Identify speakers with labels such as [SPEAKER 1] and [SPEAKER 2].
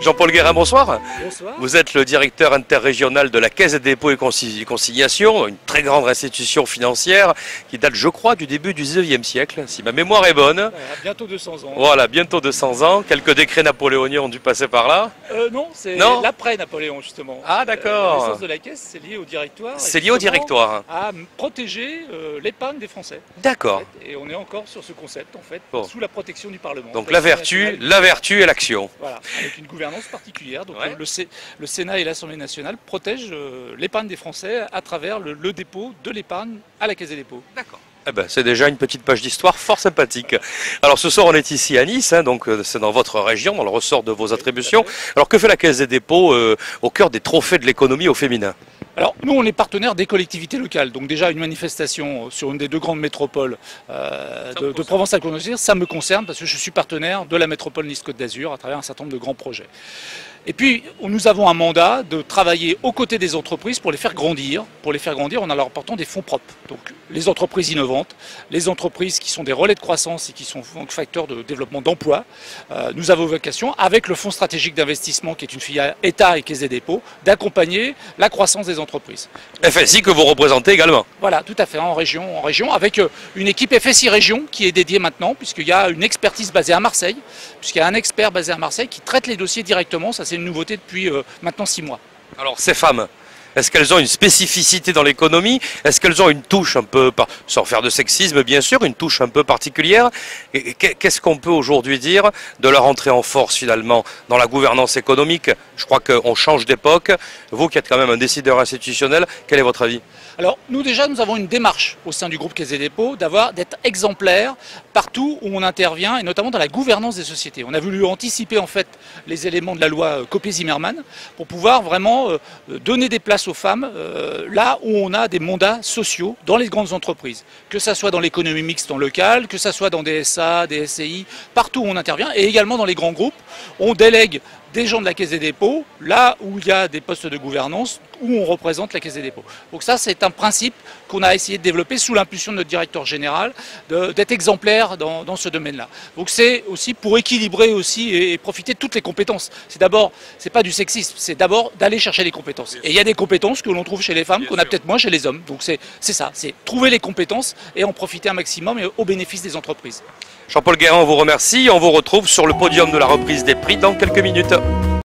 [SPEAKER 1] Jean-Paul Guérin, bonsoir.
[SPEAKER 2] Bonsoir.
[SPEAKER 1] Vous êtes le directeur interrégional de la Caisse des dépôts et consignations, une très grande institution financière qui date, je crois, du début du 19e siècle, si ma mémoire est bonne.
[SPEAKER 2] Bientôt 200 ans.
[SPEAKER 1] Voilà, bientôt 200 ans. Quelques décrets napoléoniens ont dû passer par là.
[SPEAKER 2] Non, c'est
[SPEAKER 1] Non
[SPEAKER 2] l'après-Napoléon, justement.
[SPEAKER 1] Ah, d'accord.
[SPEAKER 2] La naissance de la Caisse, c'est lié au directoire.
[SPEAKER 1] C'est lié au directoire.
[SPEAKER 2] À protéger l'épargne des Français.
[SPEAKER 1] D'accord.
[SPEAKER 2] Et on est encore sur ce concept, en fait,
[SPEAKER 1] Bon.
[SPEAKER 2] sous la protection du Parlement.
[SPEAKER 1] Donc la vertu et l'action.
[SPEAKER 2] Voilà, avec une gouvernance particulière. Donc
[SPEAKER 1] Ouais.
[SPEAKER 2] le Sénat et l'Assemblée nationale protègent l'épargne des Français à travers le dépôt de l'épargne à la Caisse des dépôts.
[SPEAKER 1] D'accord. Eh ben, c'est déjà une petite page d'histoire fort sympathique. Alors ce soir on est ici à Nice, donc c'est dans votre région, dans le ressort de vos attributions. Alors que fait la Caisse des dépôts au cœur des trophées de l'économie au féminin?
[SPEAKER 2] Alors nous on est partenaire des collectivités locales, donc déjà une manifestation sur une des deux grandes métropoles de Provence-Alpes-Côte d'Azur, ça me concerne parce que je suis partenaire de la métropole Nice-Côte d'Azur à travers un certain nombre de grands projets. Et puis nous avons un mandat de travailler aux côtés des entreprises pour les faire grandir. Pour les faire grandir, on en leur apportant des fonds propres. Donc les entreprises innovantes, les entreprises qui sont des relais de croissance et qui sont donc facteurs de développement d'emploi. Nous avons vocation, avec le Fonds stratégique d'investissement qui est une filiale État et Caisse des dépôts, d'accompagner la croissance des entreprises.
[SPEAKER 1] FSI que vous représentez également.
[SPEAKER 2] Voilà, tout à fait, en région, avec une équipe FSI Région qui est dédiée maintenant, puisqu'il y a une expertise basée à Marseille, puisqu'il y a un expert basé à Marseille qui traite les dossiers directement. Ça, c'est une nouveauté depuis maintenant 6 mois.
[SPEAKER 1] Alors ces femmes, est-ce qu'elles ont une spécificité dans l'économie? Est-ce qu'elles ont une touche un peu, sans faire de sexisme bien sûr, une touche un peu particulière? Qu'est-ce qu'on peut aujourd'hui dire de leur entrée en force finalement dans la gouvernance économique? Je crois qu'on change d'époque. Vous qui êtes quand même un décideur institutionnel, quel est votre avis?
[SPEAKER 2] Alors nous déjà, nous avons une démarche au sein du groupe Caisse des dépôts d'être exemplaire partout où on intervient et notamment dans la gouvernance des sociétés. On a voulu anticiper en fait les éléments de la loi Copé-Zimmermann pour pouvoir vraiment donner des places aux femmes là où on a des mandats sociaux dans les grandes entreprises. Que ça soit dans l'économie mixte en local, que ça soit dans des SA, des SCI, partout où on intervient et également dans les grands groupes, on délègue des gens de la Caisse des dépôts, là où il y a des postes de gouvernance, où on représente la Caisse des dépôts. Donc ça, c'est un principe qu'on a essayé de développer sous l'impulsion de notre directeur général, d'être exemplaire dans ce domaine-là. Donc c'est aussi pour équilibrer aussi et profiter de toutes les compétences. C'est d'abord, c'est pas du sexisme, c'est d'abord d'aller chercher les compétences. Et il y a des compétences que l'on trouve chez les femmes, qu'on a peut-être moins chez les hommes. Donc c'est ça, c'est trouver les compétences et en profiter un maximum et au bénéfice des entreprises.
[SPEAKER 1] Jean-Paul Guérin, on vous remercie. On vous retrouve sur le podium de la reprise des prix dans quelques minutes.